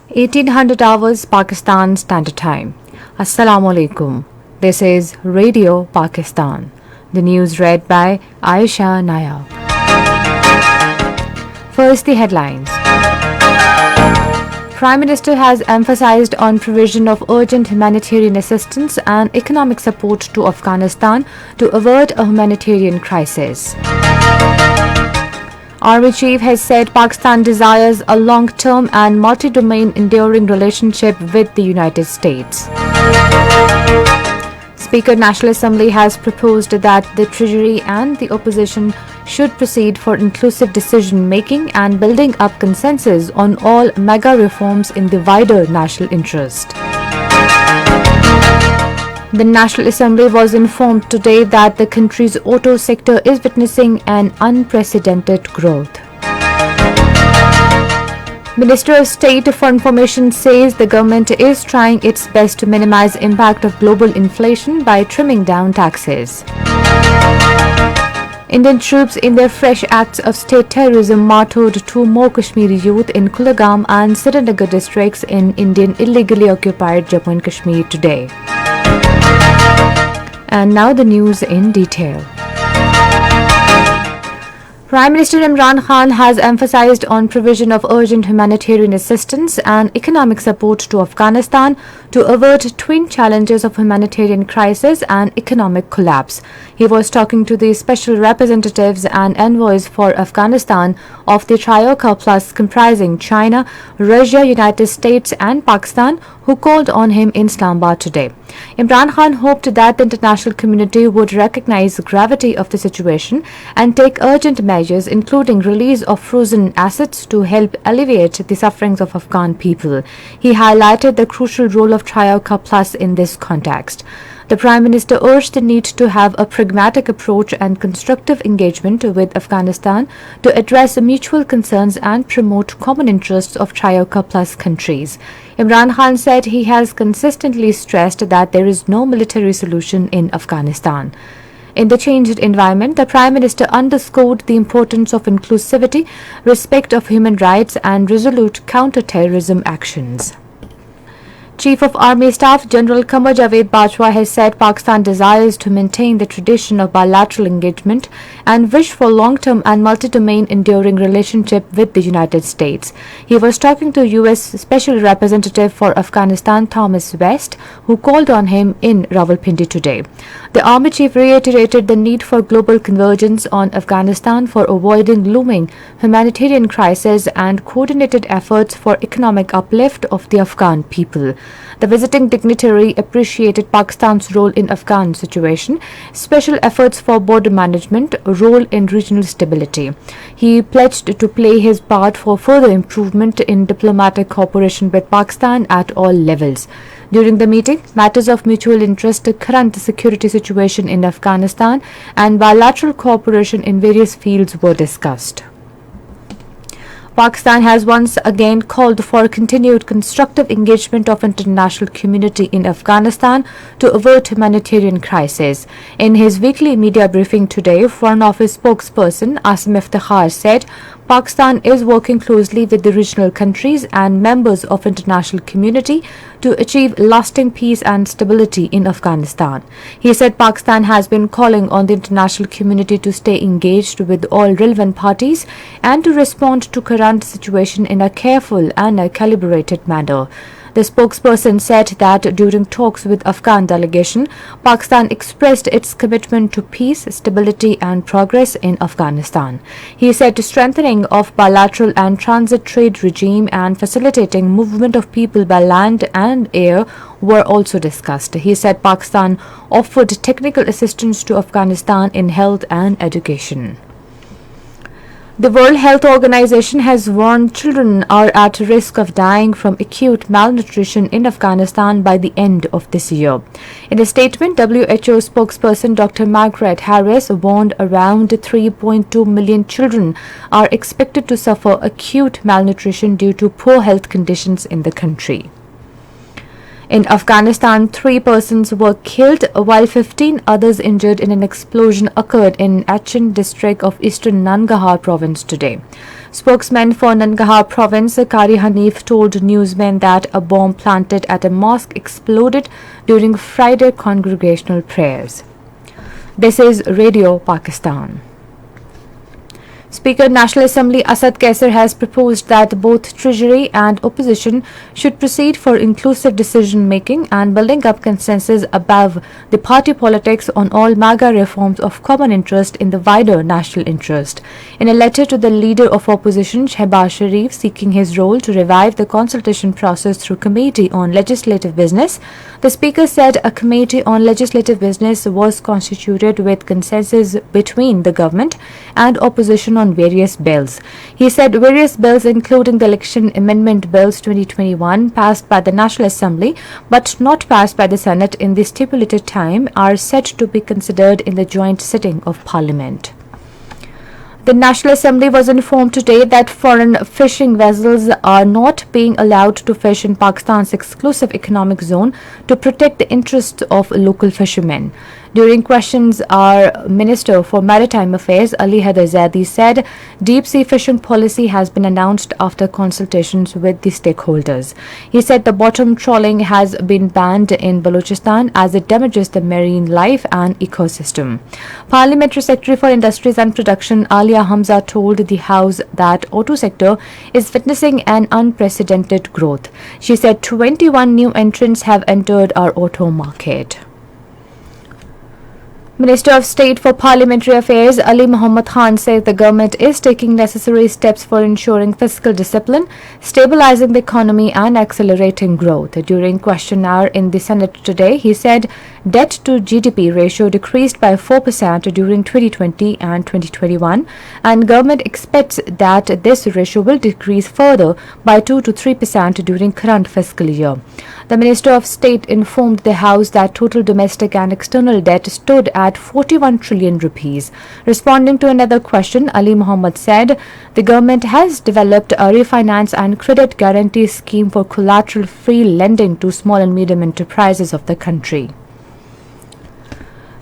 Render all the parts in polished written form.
1800 hours Pakistan Standard Time. Assalamu alaikum. This is Radio Pakistan. The news read by Aisha Naya. First, the headlines. Prime Minister has emphasized on provision of urgent humanitarian assistance and economic support to Afghanistan to avert a humanitarian crisis. Army Chief has said Pakistan desires a long-term and multi-domain enduring relationship with the United States. Speaker National Assembly has proposed that the Treasury and the opposition should proceed for inclusive decision-making and building up consensus on all mega reforms in the wider national interest. The National Assembly was informed today that the country's auto sector is witnessing an unprecedented growth. Minister of State for Information says the government is trying its best to minimize impact of global inflation by trimming down taxes. Indian troops in their fresh acts of state terrorism martyred two more Kashmiri youth in Kulagam and Srinagar districts in Indian illegally occupied Jammu and Kashmir today. And now the news in detail. Prime Minister Imran Khan has emphasized on provision of urgent humanitarian assistance and economic support to Afghanistan to avert twin challenges of humanitarian crisis and economic collapse. He was talking to the special representatives and envoys for Afghanistan of the Trioca Plus comprising China, Russia, United States and Pakistan, who called on him in Islamabad today. Imran Khan hoped that the international community would recognize the gravity of the situation and take urgent measures including release of frozen assets to help alleviate the sufferings of Afghan people. He highlighted the crucial role of Trioca Plus in this context. The Prime Minister urged the need to have a pragmatic approach and constructive engagement with Afghanistan to address mutual concerns and promote common interests of Trioca Plus countries. Imran Khan said he has consistently stressed that there is no military solution in Afghanistan. In the changed environment, the Prime Minister underscored the importance of inclusivity, respect of human rights and resolute counter-terrorism actions. Chief of Army Staff General Qamar Javed Bajwa has said Pakistan desires to maintain the tradition of bilateral engagement and wish for long-term and multi-domain enduring relationship with the United States. He was talking to U.S. Special Representative for Afghanistan Thomas West, who called on him in Rawalpindi today. The Army Chief reiterated the need for global convergence on Afghanistan for avoiding looming humanitarian crisis and coordinated efforts for economic uplift of the Afghan people. The visiting dignitary appreciated Pakistan's role in Afghan situation, special efforts for border management, role in regional stability. He pledged to play his part for further improvement in diplomatic cooperation with Pakistan at all levels. During the meeting, matters of mutual interest, current security situation in Afghanistan, and bilateral cooperation in various fields were discussed. Pakistan has once again called for continued constructive engagement of international community in Afghanistan to avert humanitarian crisis. In his weekly media briefing today, Foreign Office spokesperson Asim Iftikhar said Pakistan is working closely with the regional countries and members of international community to achieve lasting peace and stability in Afghanistan. He said Pakistan has been calling on the international community to stay engaged with all relevant parties and to respond to current situation in a careful and a calibrated manner. The spokesperson said that during talks with Afghan delegation, Pakistan expressed its commitment to peace, stability and progress in Afghanistan. He said strengthening of bilateral and transit trade regime and facilitating movement of people by land and air were also discussed. He said Pakistan offered technical assistance to Afghanistan in health and education. The World Health Organization has warned children are at risk of dying from acute malnutrition in Afghanistan by the end of this year. In a statement, WHO spokesperson Dr. Margaret Harris warned around 3.2 million children are expected to suffer acute malnutrition due to poor health conditions in the country. In Afghanistan, 3 persons were killed while 15 others injured in an explosion occurred in Achin district of eastern Nangarhar province today. Spokesman for Nangarhar province, Kari Hanif, told newsmen that a bomb planted at a mosque exploded during Friday congregational prayers. This is Radio Pakistan. Speaker National Assembly Asad Kaisar has proposed that both Treasury and opposition should proceed for inclusive decision-making and building up consensus above the party politics on all MAGA reforms of common interest in the wider national interest. In a letter to the leader of opposition, Shehbaz Sharif, seeking his role to revive the consultation process through Committee on Legislative Business, the Speaker said a Committee on Legislative Business was constituted with consensus between the government and opposition on various bills. He said various bills, including the Election Amendment Bills 2021, passed by the National Assembly but not passed by the Senate in the stipulated time, are set to be considered in the joint sitting of Parliament. The National Assembly was informed today that foreign fishing vessels are not being allowed to fish in Pakistan's exclusive economic zone to protect the interests of local fishermen. During questions, our Minister for Maritime Affairs, Ali Haider Zaidi, said deep-sea fishing policy has been announced after consultations with the stakeholders. He said the bottom trawling has been banned in Balochistan as it damages the marine life and ecosystem. Parliamentary Secretary for Industries and Production, Alia Hamza, told the House that auto sector is witnessing an unprecedented growth. She said 21 new entrants have entered our auto market. Minister of State for Parliamentary Affairs Ali Muhammad Khan says the government is taking necessary steps for ensuring fiscal discipline, stabilizing the economy and accelerating growth. During question hour in the Senate today, he said debt to GDP ratio decreased by 4% during 2020 and 2021, and government expects that this ratio will decrease further by 2 to 3% during current fiscal year. The Minister of State informed the House that total domestic and external debt stood at 41 trillion rupees. Responding to another question, Ali Muhammad said the government has developed a refinance and credit guarantee scheme for collateral-free lending to small and medium enterprises of the country.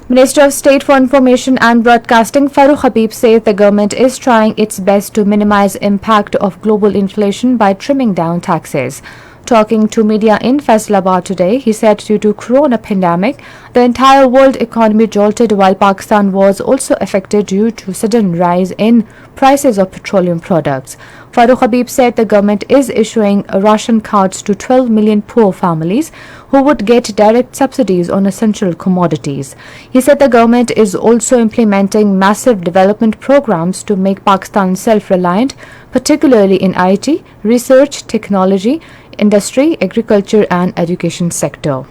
Minister of State for Information and Broadcasting Farooq Habib says the government is trying its best to minimize impact of global inflation by trimming down taxes. Talking to media in Faisalabad today, he said due to corona pandemic, the entire world economy jolted while Pakistan was also affected due to sudden rise in prices of petroleum products. Farooq Habib said the government is issuing ration cards to 12 million poor families who would get direct subsidies on essential commodities. He said the government is also implementing massive development programs to make Pakistan self-reliant, particularly in IT, research, technology, industry, agriculture and education sector.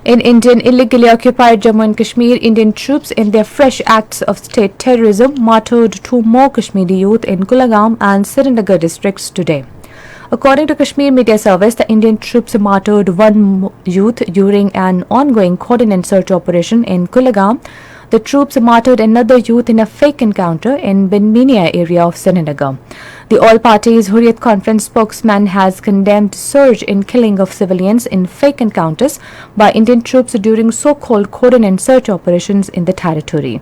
In Indian illegally occupied Jammu and Kashmir, Indian troops in their fresh acts of state terrorism martyred 2 more Kashmiri youth in Kulagam and Srinagar districts today. According to Kashmir Media Service, the Indian troops martyred 1 youth during an ongoing coordinated search operation in Kulagam. The troops martyred another youth in a fake encounter in Binminia area of Srinagar. The All Parties Hurriyat Conference spokesman has condemned surge in killing of civilians in fake encounters by Indian troops during so-called coordinated search operations in the territory.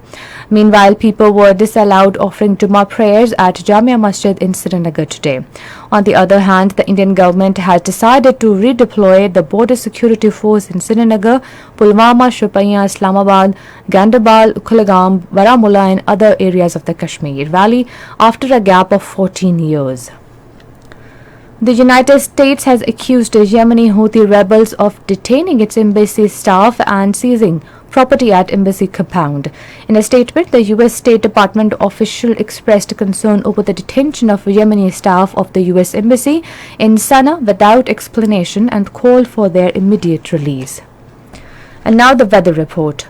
Meanwhile, people were disallowed offering Jummah prayers at Jamia Masjid in Srinagar today. On the other hand, the Indian government has decided to redeploy the border security force in Srinagar, Pulwama, Shopaiyan, Islamabad, Gandabal, Kulagam, Baramulla and other areas of the Kashmir Valley after a gap of 14 years. The United States has accused the Yemeni Houthi rebels of detaining its embassy staff and seizing property at embassy compound. In a statement, the U.S. State Department official expressed concern over the detention of Yemeni staff of the U.S. Embassy in Sana'a without explanation and called for their immediate release. And now the weather report.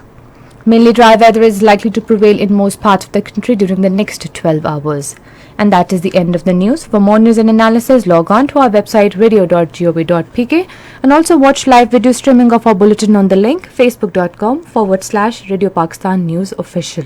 Mainly dry weather is likely to prevail in most parts of the country during the next 12 hours. And that is the end of the news. For more news and analysis, log on to our website radio.gov.pk and also watch live video streaming of our bulletin on the link facebook.com/Radio Pakistan News Official.